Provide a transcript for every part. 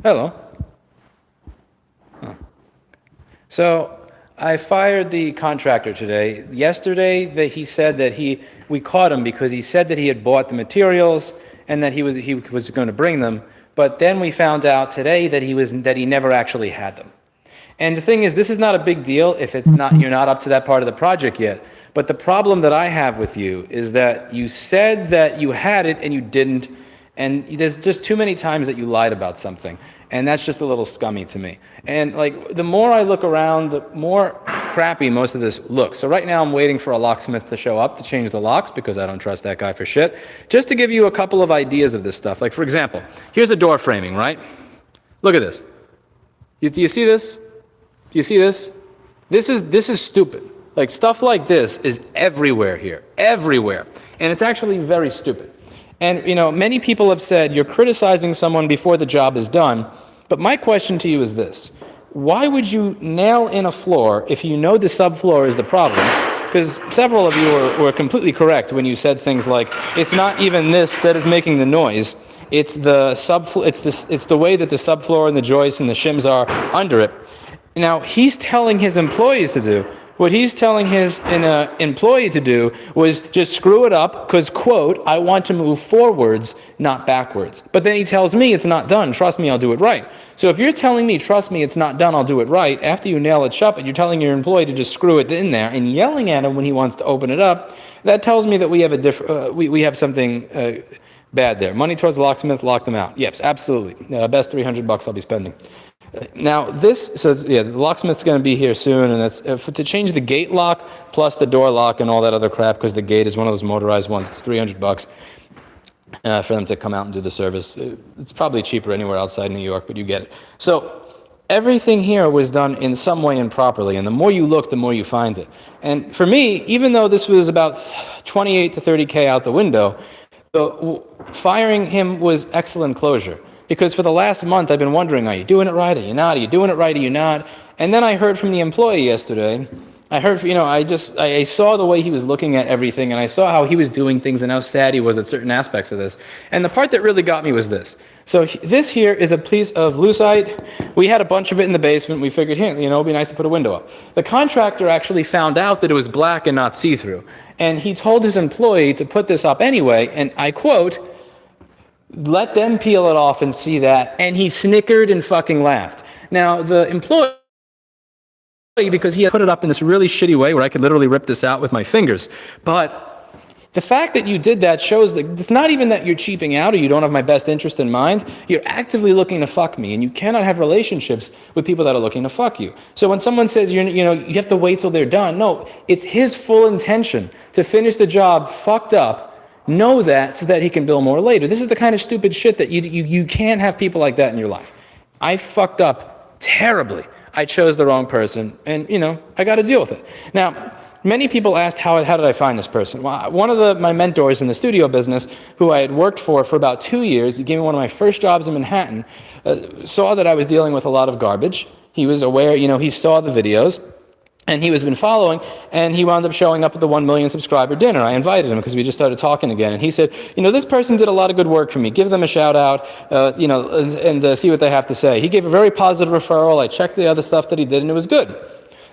Hello. So I fired the contractor today. Yesterday, he said that we caught him because he said that he had bought the materials and that he was going to bring them. But then we found out today that he never actually had them. And the thing is, this is not a big deal if you're not up to that part of the project yet. But the problem that I have with you is that you said that you had it and you didn't. And there's just too many times that you lied about something. And that's just a little scummy to me. And like, the more I look around, the more crappy most of this looks. So right now I'm waiting for a locksmith to show up to change the locks because I don't trust that guy for shit. Just to give you a couple of ideas of this stuff. Like, for example, here's a door framing, right? Look at this. Do you see this? Do you see this? This is stupid. Like, stuff like this is everywhere here. Everywhere. And it's actually very stupid. And, many people have said, you're criticizing someone before the job is done. But my question to you is this. Why would you nail in a floor if you know the subfloor is the problem? Because several of you were completely correct when you said things like, it's not even this that is making the noise. It's the it's the way that the subfloor and the joists and the shims are under it. Now, he's telling his employees to do. What he's telling his employee to do was just screw it up because, quote, I want to move forwards, not backwards. But then he tells me it's not done. Trust me, I'll do it right. So if you're telling me, trust me, it's not done, I'll do it right, after you nail it shut, but you're telling your employee to just screw it in there and yelling at him when he wants to open it up, that tells me that we have we have something bad there. Money towards the locksmith, lock them out. Yes, absolutely. Best $300 I'll be spending. Now this says, the locksmith's going to be here soon, and that's to change the gate lock plus the door lock and all that other crap, because the gate is one of those motorized ones. It's $300 for them to come out and do the service. It's probably cheaper anywhere outside New York, but you get it. So everything here was done in some way improperly, and the more you look, the more you find it. And for me, even though this was about 28 to 30K out the window, firing him was excellent closure. Because for the last month, I've been wondering, are you doing it right? Are you not? Are you doing it right? Are you not? And then I heard from the employee yesterday. I heard, I saw the way he was looking at everything, and I saw how he was doing things and how sad he was at certain aspects of this. And the part that really got me was this. So this here is a piece of lucite. We had a bunch of it in the basement. We figured, hey, it'd be nice to put a window up. The contractor actually found out that it was black and not see-through. And he told his employee to put this up anyway, and I quote, let them peel it off and see that. And he snickered and fucking laughed. Now, the employee, because he had put it up in this really shitty way where I could literally rip this out with my fingers. But the fact that you did that shows that it's not even that you're cheaping out or you don't have my best interest in mind. You're actively looking to fuck me, and you cannot have relationships with people that are looking to fuck you. So when someone says, you have to wait till they're done, no, it's his full intention to finish the job fucked up. Know that so that he can bill more later. This is the kind of stupid shit that you can't have people like that in your life. I fucked up terribly. I chose the wrong person, and I got to deal with it. Now, many people asked how did I find this person? Well, one of my mentors in the studio business, who I had worked for about 2 years, he gave me one of my first jobs in Manhattan, saw that I was dealing with a lot of garbage. He was aware, he saw the videos. And he was been following, and he wound up showing up at the 1 million subscriber dinner. I invited him because we just started talking again. And he said, this person did a lot of good work for me. Give them a shout out, and see what they have to say. He gave a very positive referral. I checked the other stuff that he did, and it was good.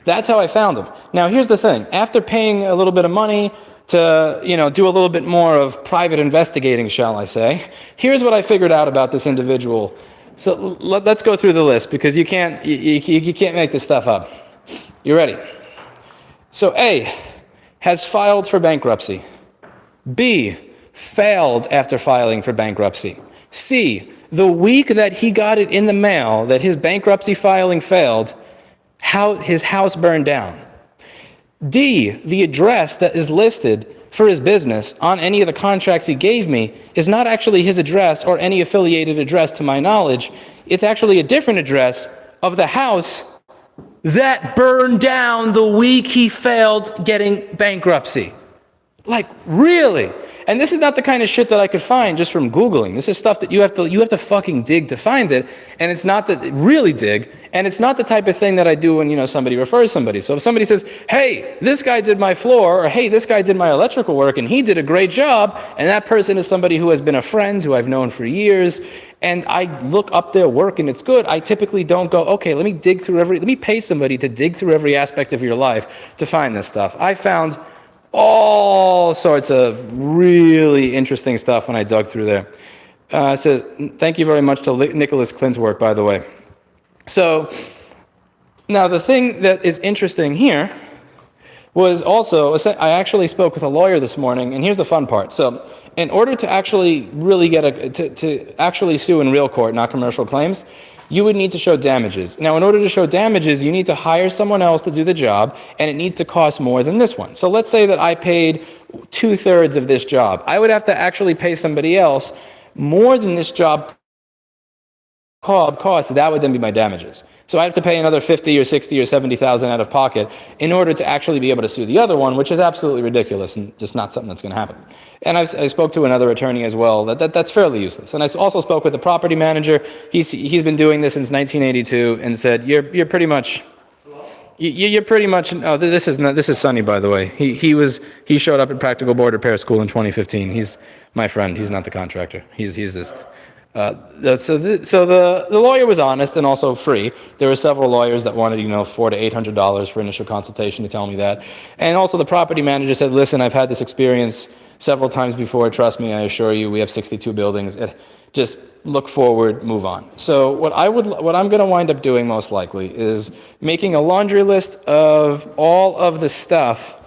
That's how I found him. Now, here's the thing. After paying a little bit of money to, do a little bit more of private investigating, shall I say, here's what I figured out about this individual. So let's go through the list, because you can't make this stuff up. You ready? So A, has filed for bankruptcy. B, failed after filing for bankruptcy. C, the week that he got it in the mail that his bankruptcy filing failed, his house burned down. D, the address that is listed for his business on any of the contracts he gave me is not actually his address or any affiliated address to my knowledge. It's actually a different address of the house that burned down the week he failed getting bankruptcy. Like, really? and this is not the kind of shit that I could find just from Googling. This is stuff that you have to fucking dig to find it, and it's not that really dig, and it's not the type of thing that I do when, you know, somebody refers somebody. So if somebody says, hey, this guy did my floor, or hey, this guy did my electrical work, and he did a great job, and that person is somebody who has been a friend, who I've known for years, and I look up their work and it's good, I typically don't go, okay, let me pay somebody to dig through every aspect of your life to find this stuff. I found all sorts of really interesting stuff when I dug through there. It says, thank you very much to Nicholas Clint's work, by the way. So, now the thing that is interesting here was also, I actually spoke with a lawyer this morning, and here's the fun part. So, in order to actually really to actually sue in real court, not commercial claims, you would need to show damages. Now, in order to show damages, you need to hire someone else to do the job, and it needs to cost more than this one. So let's say that I paid 2/3 of this job. I would have to actually pay somebody else more than this job cost. That would then be my damages. So I have to pay another 50 or 60 or 70,000 out of pocket in order to actually be able to sue the other one, which is absolutely ridiculous and just not something that's going to happen. And I spoke to another attorney as well. That's fairly useless. And I also spoke with the property manager. He's been doing this since 1982 and said you're pretty much. You're pretty much. Oh, this is Sonny, by the way. He showed up at Practical Board Repair School in 2015. He's my friend. He's not the contractor. He's this. So the lawyer was honest and also free. There were several lawyers that wanted, $400 to $800 for initial consultation to tell me that. And also the property manager said, listen, I've had this experience several times before. Trust me, I assure you, we have 62 buildings. Just look forward, move on. So what I'm going to wind up doing most likely is making a laundry list of all of the stuff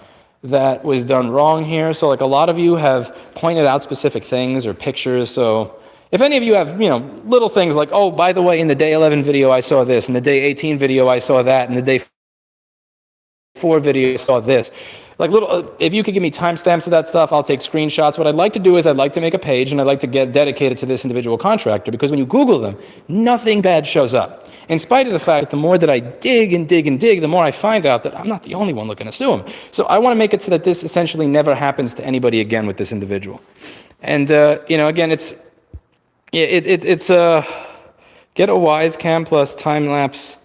that was done wrong here. So like a lot of you have pointed out specific things or pictures. So if any of you have, little things like, oh, by the way, in the day 11 video, I saw this. In the day 18 video, I saw that. In the day 4 video, I saw this. Like if you could give me timestamps of that stuff, I'll take screenshots. What I'd like to do is I'd like to make a page and I'd like to get dedicated to this individual contractor, because when you Google them, nothing bad shows up. In spite of the fact that the more that I dig and dig and dig, the more I find out that I'm not the only one looking to sue him. So I want to make it so that this essentially never happens to anybody again with this individual. And, again, it's get a Wise Cam plus time lapse.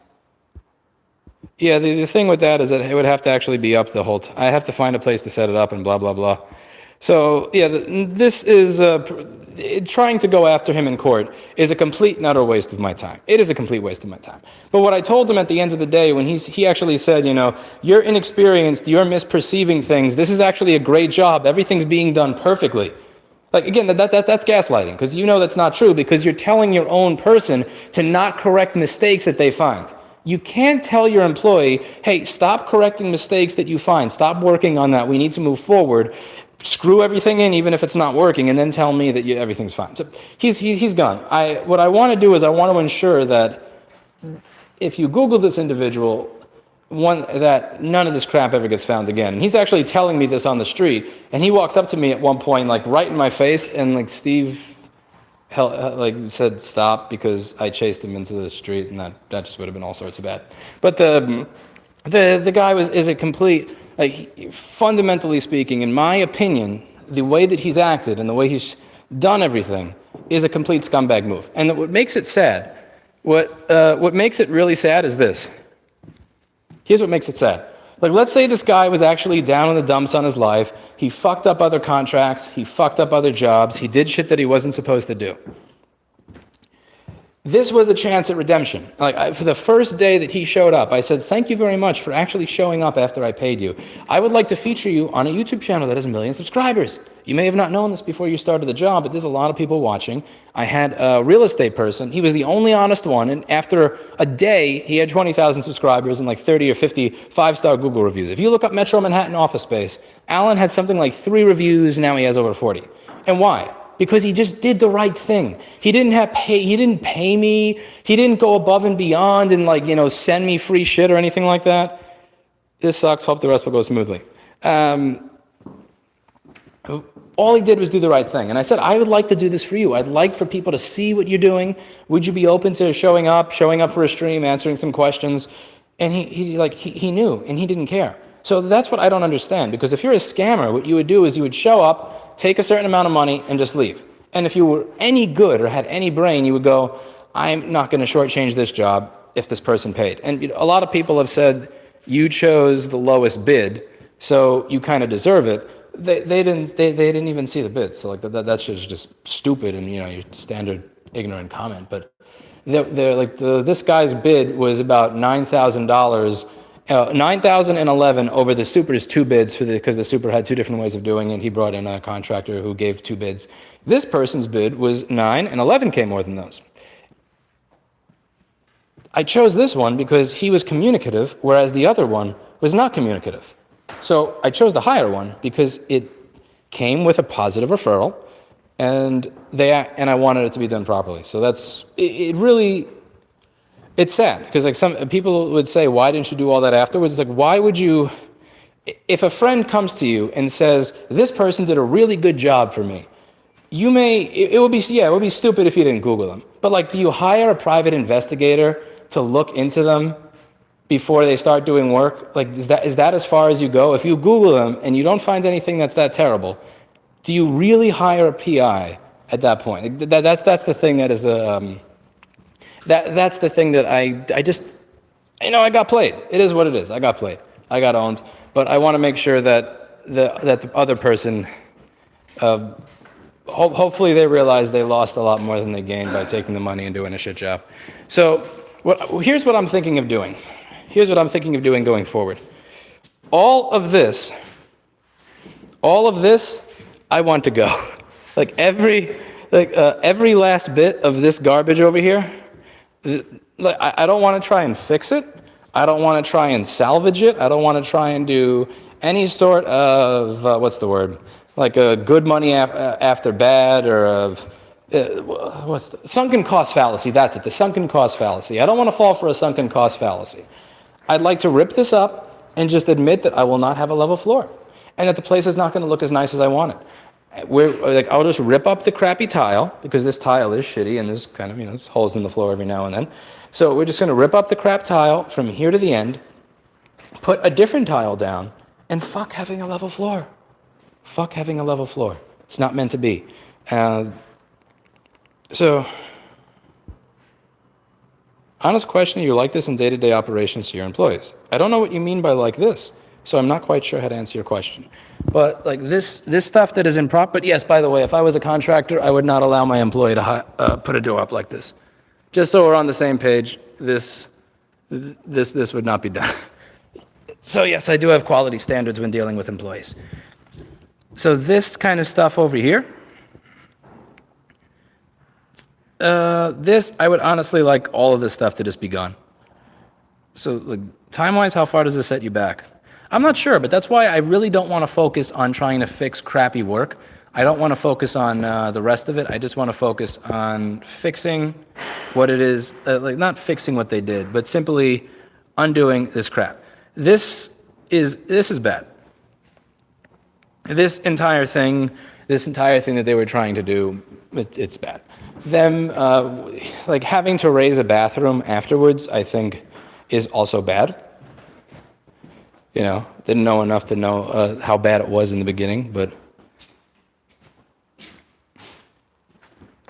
Yeah, the thing with that is that it would have to actually be up the whole time. I have to find a place to set it up and blah, blah, blah. So, yeah, this is, trying to go after him in court is a complete and utter waste of my time. It is a complete waste of my time. But what I told him at the end of the day, when he actually said, you're inexperienced, you're misperceiving things, this is actually a great job, everything's being done perfectly. Like, again, that's gaslighting, because that's not true, because you're telling your own person to not correct mistakes that they find. You can't tell your employee, hey, stop correcting mistakes that you find. Stop working on that. We need to move forward. Screw everything in, even if it's not working, and then tell me that everything's fine. So he's gone. What I want to do is I want to ensure that if you Google this individual, that none of this crap ever gets found again. And he's actually telling me this on the street, and he walks up to me at one point, like right in my face, and Steve said stop, because I chased him into the street, and that just would have been all sorts of bad. But the guy is a complete, fundamentally speaking, in my opinion, the way that he's acted and the way he's done everything is a complete scumbag move. And what makes it sad, what makes it really sad is this. Here's what makes it sad. Let's say this guy was actually down in the dumps on his life. He fucked up other contracts. He fucked up other jobs. He did shit that he wasn't supposed to do. This was a chance at redemption. For the first day that he showed up, I said, thank you very much for actually showing up after I paid you. I would like to feature you on a YouTube channel that has 1 million subscribers. You may have not known this before you started the job, but there's a lot of people watching. I had a real estate person. He was the only honest one, and after a day, he had 20,000 subscribers and 30 or 50 5-star Google reviews. If you look up Metro Manhattan office space, Alan had something like 3 reviews, now he has over 40. And why? Because he just did the right thing. He didn't pay me. He didn't go above and beyond and send me free shit or anything like that. This sucks. Hope the rest will go smoothly. All he did was do the right thing. And I said, I would like to do this for you. I'd like for people to see what you're doing. Would you be open to showing up for a stream, answering some questions? And he knew, and he didn't care. So that's what I don't understand. Because if you're a scammer, what you would do is you would show up, take a certain amount of money and just leave. And if you were any good or had any brain, you would go, I'm not going to shortchange this job if this person paid. And a lot of people have said, you chose the lowest bid, so you kind of deserve it. They didn't even see the bid, so like that's just stupid and your standard ignorant comment. But this guy's bid was about $9,000, 9,011 over the super's two bids because the super had two different ways of doing it. He brought in a contractor who gave two bids. This person's bid was 9 and 11K more than those. I chose this one because he was communicative, whereas the other one was not communicative. So I chose the higher one because it came with a positive referral, and I wanted it to be done properly. So it's sad because like some people would say, why didn't you do all that afterwards? It's like, why would you? If a friend comes to you and says, this person did a really good job for me, it would be stupid if you didn't Google them. But like, do you hire a private investigator to look into them before they start doing work? Like, is that as far as you go? If you Google them and you don't find anything that's that terrible, do you really hire a PI at that point? That's the thing that is that's the thing that I just, I got played. It is what it is. I got played. I got owned. But I want to make sure that the other person, hopefully they realize they lost a lot more than they gained by taking the money and doing a shit job. So here's what I'm thinking of doing. Here's what I'm thinking of doing going forward. All of this, I want to go. Like every last bit of this garbage over here, I don't want to try and fix it. I don't want to try and salvage it. I don't want to try and do any sort of, like a good money after bad, or sunken cost fallacy. That's it, the sunken cost fallacy. I don't want to fall for a sunken cost fallacy. I'd like to rip this up and just admit that I will not have a level floor and that the place is not going to look as nice as I want it. I'll just rip up the crappy tile because this tile is shitty and there's kind of, there's holes in the floor every now and then. So we're just going to rip up the crap tile from here to the end, put a different tile down, and fuck having a level floor. Fuck having a level floor. It's not meant to be. So, honest question, you like this in day-to-day operations to your employees? I don't know what you mean by like this, so I'm not quite sure how to answer your question. But like this stuff that is improper, but yes, by the way, if I was a contractor, I would not allow my employee to put a door up like this. Just so we're on the same page, this would not be done. So yes, I do have quality standards when dealing with employees. So this kind of stuff over here, I would honestly like all of this stuff to just be gone. So like, time-wise, how far does this set you back? I'm not sure, but that's why I really don't want to focus on trying to fix crappy work. I don't want to focus on the rest of it. I just want to focus on fixing what it is, like not fixing what they did, but simply undoing this crap. This is bad. This entire thing that they were trying to do, it's bad. Them like having to raise a bathroom afterwards, I think, is also bad. Didn't know enough to know how bad it was in the beginning, but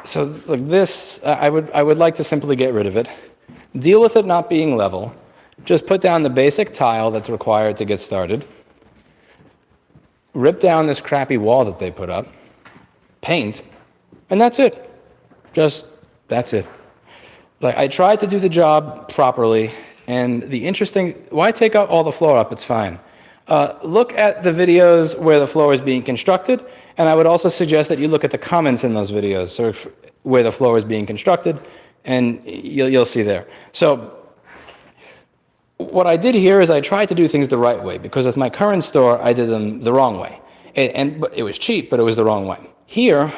so like this, I would like to simply get rid of it. Deal with it not being level. Just put down the basic tile that's required to get started. Rip down this crappy wall that they put up. Paint, and that's it. That's it. Like, I tried to do the job properly, and why take out all the floor up? It's fine. Look at the videos where the floor is being constructed, and I would also suggest that you look at the comments in those videos where the floor is being constructed, and you'll see there. So what I did here is I tried to do things the right way, because with my current store, I did them the wrong way. But it was cheap, but it was the wrong way. Here,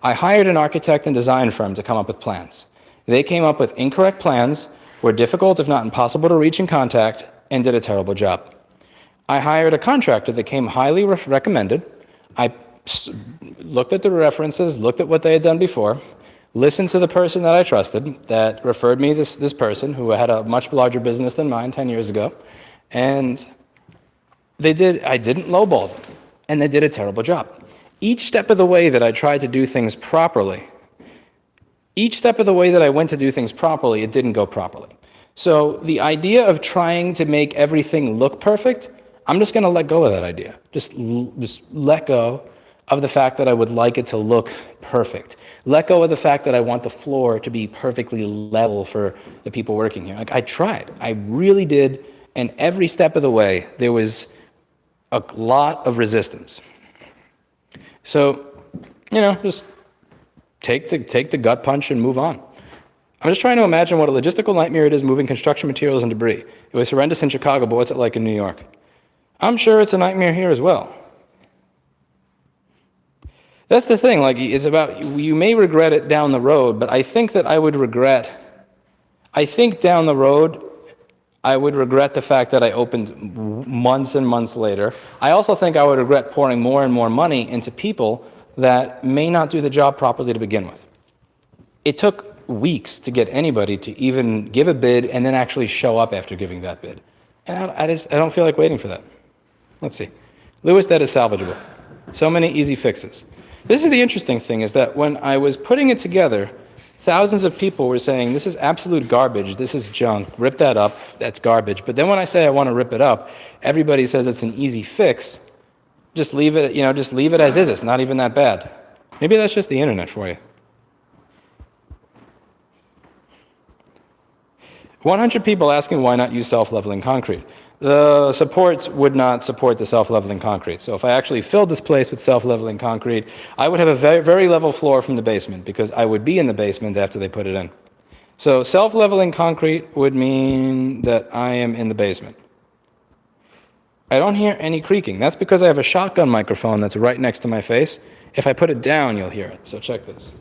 I hired an architect and design firm to come up with plans. They came up with incorrect plans, were difficult if not impossible to reach and contact, and did a terrible job. I hired a contractor that came highly recommended. I looked at the references, looked at what they had done before, listened to the person that I trusted that referred me this person who had a much larger business than mine 10 years ago, and I didn't lowball them, and they did a terrible job. each step of the way that I tried to do things properly, each step of the way that I went to do things properly, it didn't go properly. So the idea of trying to make everything look perfect, I'm just going to let go of that idea. Just let go of the fact that I would like it to look perfect. Let go of the fact that I want the floor to be perfectly level for the people working here. Like, I tried. I really did. And every step of the way, there was a lot of resistance. So, just take the gut punch and move on. I'm just trying to imagine what a logistical nightmare it is moving construction materials and debris. It was horrendous in Chicago, but what's it like in New York? I'm sure it's a nightmare here as well. That's the thing, like, it's about, you may regret it down the road, but I think down the road, I would regret the fact that I opened months and months later. I also think I would regret pouring more and more money into people that may not do the job properly to begin with. It took weeks to get anybody to even give a bid and then actually show up after giving that bid. And I don't feel like waiting for that. Let's see. Lewis, that is salvageable. So many easy fixes. This is the interesting thing, is that when I was putting it together, thousands of people were saying, this is absolute garbage, this is junk, rip that up, that's garbage. But then when I say I want to rip it up, everybody says it's an easy fix. Just leave it, just leave it as is. It's not even that bad. Maybe that's just the internet for you. 100 people asking why not use self-leveling concrete. The supports would not support the self-leveling concrete. So if I actually filled this place with self-leveling concrete, I would have a very, very level floor from the basement, because I would be in the basement after they put it in. So self-leveling concrete would mean that I am in the basement. I don't hear any creaking. That's because I have a shotgun microphone that's right next to my face. If I put it down, you'll hear it. So check this.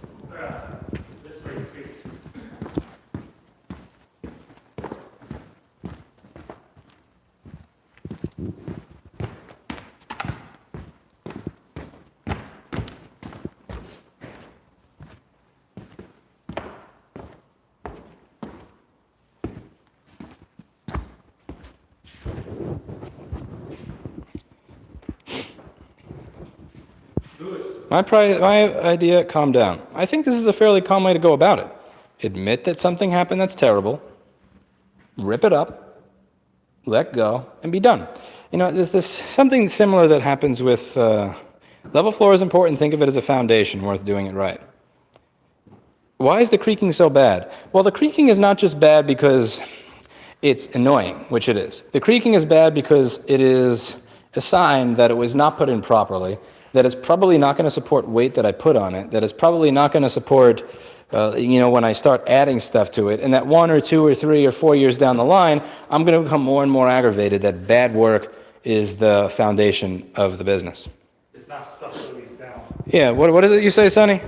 My idea, calm down. I think this is a fairly calm way to go about it. Admit that something happened that's terrible, rip it up, let go, and be done. There's something similar that happens with level floor is important. Think of it as a foundation worth doing it right. Why is the creaking so bad? Well, the creaking is not just bad because it's annoying, which it is. The creaking is bad because it is a sign that it was not put in properly, that it's probably not going to support weight that I put on it, that it's probably not going to support, when I start adding stuff to it, and that 1 or 2 or 3 or 4 years down the line, I'm going to become more and more aggravated that bad work is the foundation of the business. It's not structurally sound. Yeah, what is it you say, Sonny?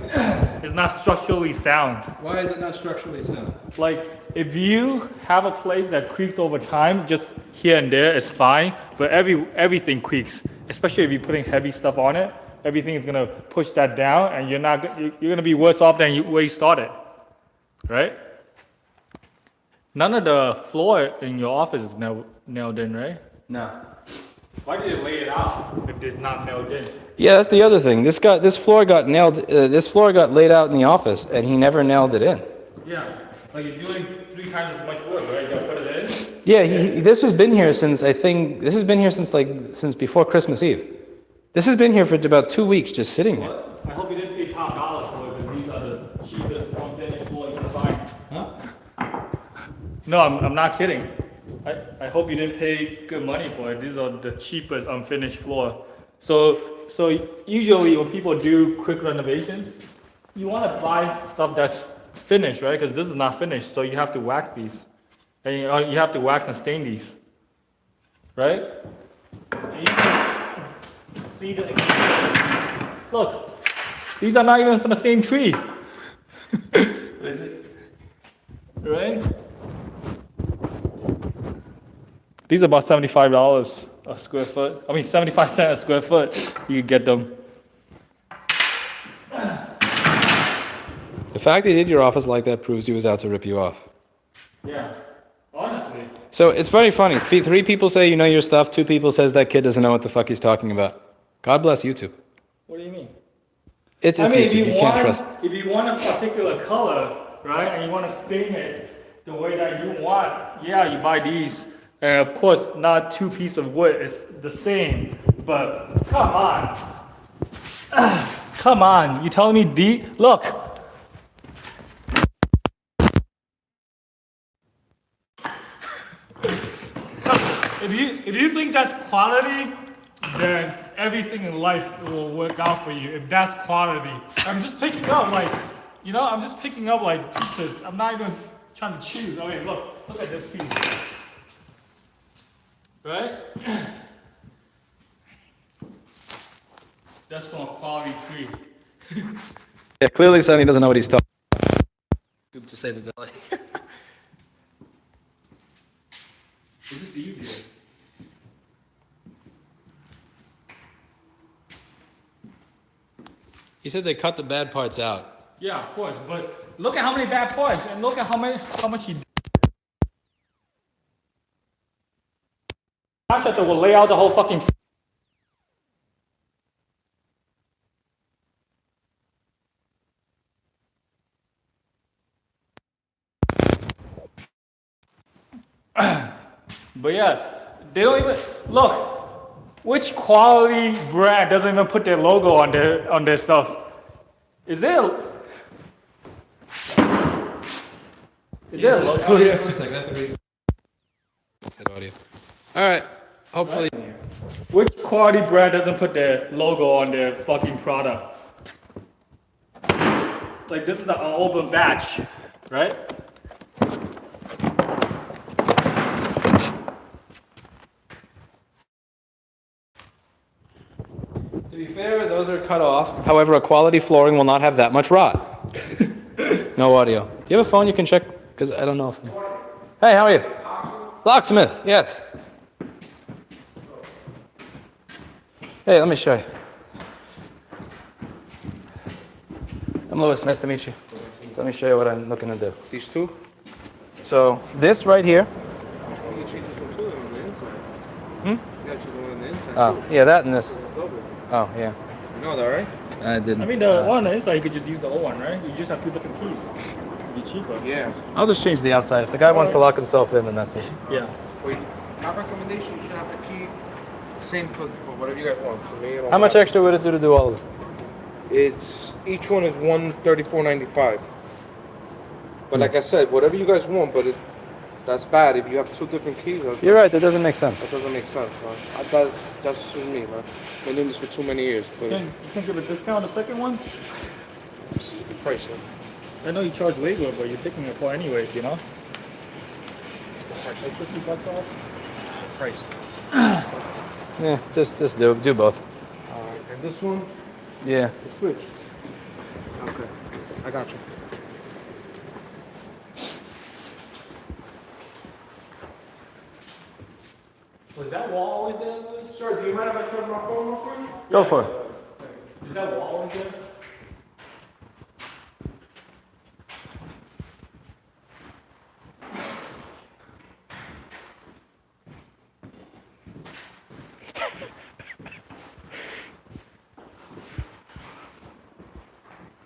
It's not structurally sound. Why is it not structurally sound? Like, if you have a place that creaks over time, just here and there, it's fine, but everything creaks. Especially if you're putting heavy stuff on it, everything is gonna push that down, and you're gonna be worse off than where you started, right? None of the floor in your office is nailed in, right? No. Why did it lay it out if it's not nailed in? Yeah, that's the other thing. This floor got laid out in the office, and he never nailed it in. Yeah, like you're doing 3 times as much work, right? You gotta put it in. Yeah, this has been here since before Christmas Eve. This has been here for about 2 weeks, just sitting here. What? I hope you didn't pay top dollar for it, because these are the cheapest unfinished floor you can find. Huh? No, I'm not kidding. I hope you didn't pay good money for it. These are the cheapest unfinished floor. So usually when people do quick renovations, you want to buy stuff that's finished, right? Because this is not finished, so you have to wax these. And you have to wax and stain these, right? And you can see the inconsistency. Look, these are not even from the same tree. Is it? Right? These are about $75 a square foot. 75 cents a square foot. You can get them. The fact that he did your office like that proves he was out to rip you off. Yeah, honestly. So it's very funny. 3 people say you know your stuff. 2 people says that kid doesn't know what the fuck he's talking about. God bless YouTube. What do you mean? It's I mean, if YouTube. You can't trust. if you want a particular color, right, and you want to stain it the way that you want, yeah, you buy these. And of course, not two pieces of wood is the same. But come on, come on. You telling me look? If you think that's quality, then everything in life will work out for you. If that's quality, I'm just picking up I'm just picking up like pieces. I'm not even trying to choose. Okay, look at this piece, right? That's from a quality tree. Yeah, clearly Sonny doesn't know what he's talking. To say the delay. It's just easier. He said they cut the bad parts out. Yeah, of course. But look at how many bad parts, and look at how much he. Contractor will lay out the whole fucking. But yeah, they don't even look. Which quality brand doesn't even put their logo on their stuff? Is there a logo here? All right. Hopefully. Which quality brand doesn't put their logo on their fucking product? Like this is an open batch, right? To be fair, those are cut off. However, a quality flooring will not have that much rot. No audio. Do you have a phone you can check? Because I don't know if. Hey, how are you? Locksmith, yes. Hey, let me show you. I'm Louis. Nice to meet you. So let me show you what I'm looking to do. These two? So this right here. You can change this one too on the inside. You gotta choose one on the inside Oh, too. yeah, that and this. Double. Oh, yeah. You know that, right? I didn't. I mean, the one on the inside, you could just use the old one, right? You just have two different keys. It'd be cheaper. Yeah. I'll just change the outside. If the guy wants to lock himself in, then that's it. Yeah. Wait, my recommendation, you should have the key same for whatever you guys want. For me, it don't How much matter. extra would it do to do all of it? It's each one is $134.95. But like I said, whatever you guys want, but that's bad if you have two different keys. You're right. That doesn't make sense. That doesn't make sense, man. That's just me, man. Been doing this for too many years, but You can give a discount on the second one? it's the price. Man. I know you charge labor, but you're taking it for anyways, you know? It's the price. Like 50 bucks off? The price. Yeah, just do both. Alright, and this one, Yeah. the switch. Okay, I got you. Was that wall always there, Louis? Sir, do you mind if I charge my phone real quick? Go for it. Is that wall always there?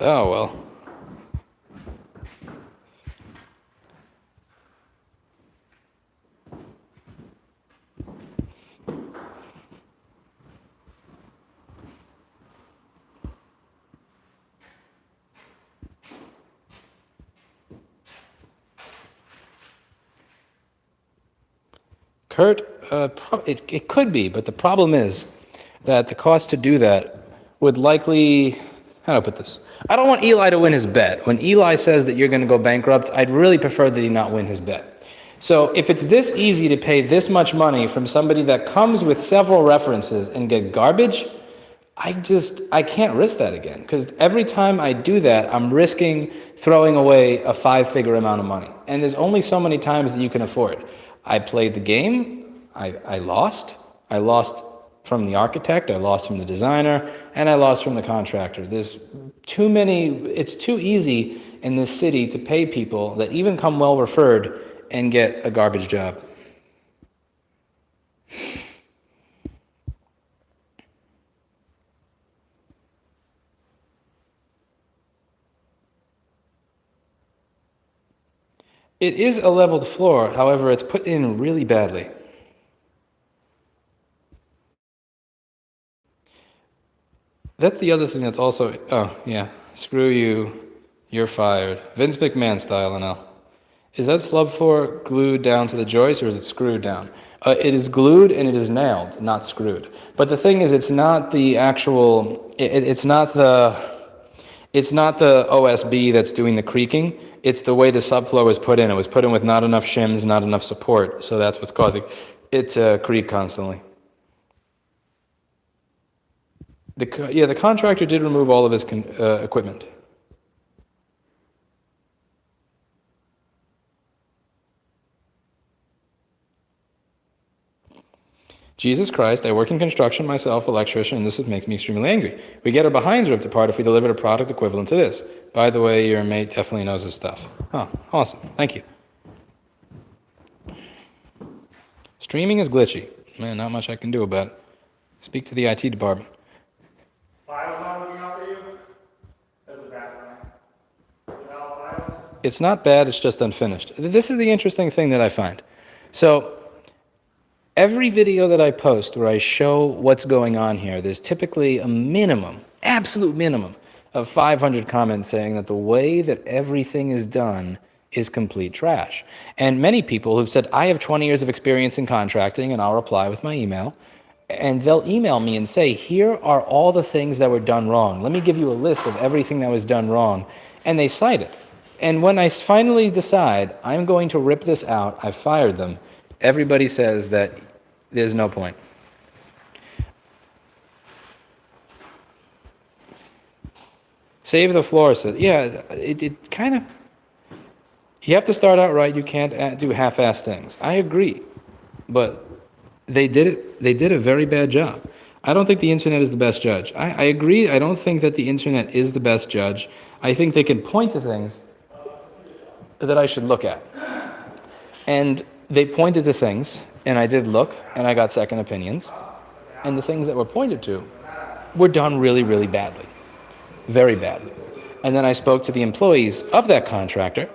Oh, well. Kurt, it could be, but the problem is that the cost to do that would likely, how do I put this? I don't want Eli to win his bet. When Eli says that you're going to go bankrupt, I'd really prefer that he not win his bet. So if it's this easy to pay this much money from somebody that comes with several references and get garbage, I can't risk that again. Because every time I do that, I'm risking throwing away a 5-figure amount of money. And there's only so many times that you can afford. I played the game, I lost. I lost from the architect, I lost from the designer, and I lost from the contractor. There's too many, it's too easy in this city to pay people that even come well referred and get a garbage job. It is a leveled floor, however, it's put in really badly. That's the other thing that's also, oh, yeah, screw you, you're fired. Vince McMahon style and all. Is that slub floor glued down to the joist, or is it screwed down? It is glued and it is nailed, not screwed. But the thing is, it's not the actual, it's not the OSB that's doing the creaking. It's the way the subfloor was put in. It was put in with not enough shims, not enough support, so that's what's causing it to creak constantly. The contractor did remove all of his equipment. Jesus Christ, I work in construction myself, electrician, and this makes me extremely angry. We get our behinds ripped apart if we delivered a product equivalent to this. By the way, your mate definitely knows his stuff. Oh, awesome. Thank you. Streaming is glitchy. Man, not much I can do about it. Speak to the IT department. Files not working out for you? That's a bad sign. Without files? It's not bad, it's just unfinished. This is the interesting thing that I find. So, every video that I post where I show what's going on here, there's typically a minimum, absolute minimum, of 500 comments saying that the way that everything is done is complete trash. And many people who've said, I have 20 years of experience in contracting, and I'll reply with my email, and they'll email me and say, here are all the things that were done wrong. Let me give you a list of everything that was done wrong. And they cite it. And when I finally decide I'm going to rip this out, I've fired them, everybody says that there's no point. Save the floor says, yeah, it kind of, you have to start out right. You can't do half-assed things. I agree, but they did a very bad job. I don't think the internet is the best judge. I agree. I don't think that the internet is the best judge. I think they can point to things that I should look at. And they pointed to things, and I did look, and I got second opinions. And the things that were pointed to were done really, really badly. Very badly. And then I spoke to the employees of that contractor,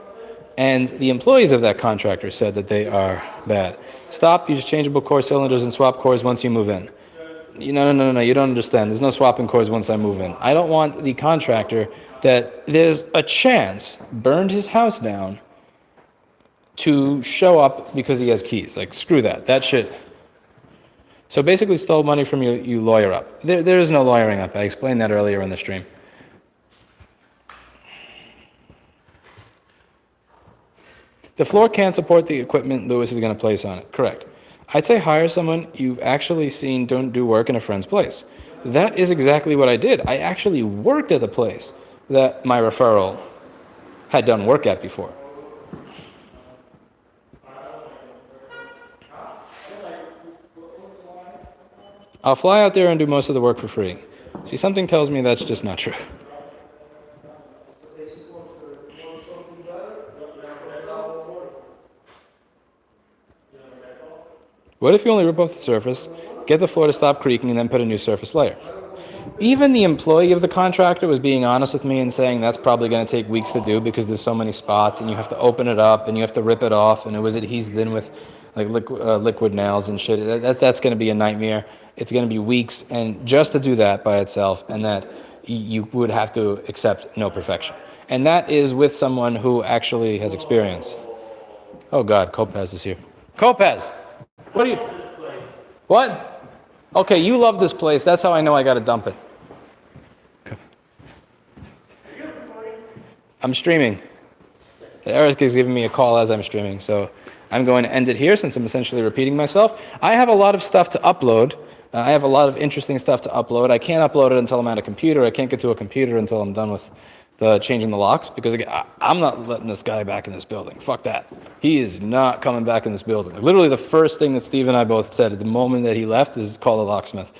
and the employees of that contractor said that they are bad. Stop, use changeable core cylinders and swap cores once you move in. No, you don't understand. There's no swapping cores once I move in. I don't want the contractor that there's a chance burned his house down to show up because he has keys. Like, screw that. That shit. So basically stole money from you, you lawyer up. There is no lawyering up. I explained that earlier in the stream. The floor can't support the equipment Lewis is going to place on it. Correct. I'd say hire someone you've actually seen don't do work in a friend's place. That is exactly what I did. I actually worked at the place that my referral had done work at before. I'll fly out there and do most of the work for free. See, something tells me that's just not true. What if you only rip off the surface, get the floor to stop creaking, and then put a new surface layer? Even the employee of the contractor was being honest with me and saying that's probably going to take weeks to do because there's so many spots and you have to open it up and you have to rip it off and it was adhesed in with like liquid nails and shit. That's going to be a nightmare. It's going to be weeks, and just to do that by itself, and that you would have to accept no perfection. And that is with someone who actually has experience. Oh God, Kopez is here. Kopez! What are you... What? Okay, you love this place. That's how I know I got to dump it. Okay. I'm streaming. Eric is giving me a call as I'm streaming, so I'm going to end it here since I'm essentially repeating myself. I have a lot of stuff to upload. I have a lot of interesting stuff to upload. I can't upload it until I'm at a computer. I can't get to a computer until I'm done with changing the locks, because again, I'm not letting this guy back in this building. Fuck that. He is not coming back in this building. Literally the first thing that Steve and I both said at the moment that he left is call a locksmith.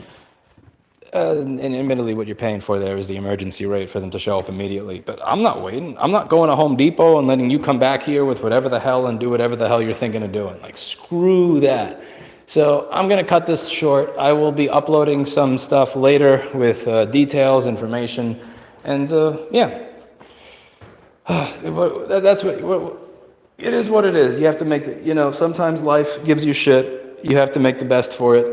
And admittedly what you're paying for there is the emergency rate for them to show up immediately. But I'm not waiting. I'm not going to Home Depot and letting you come back here with whatever the hell and do whatever the hell you're thinking of doing. Like, screw that. So I'm going to cut this short. I will be uploading some stuff later with details, information, and yeah. That's what It is what it is. You have to make the, you know, sometimes life gives you shit. You have to make the best for it.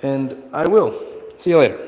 And I will. See you later.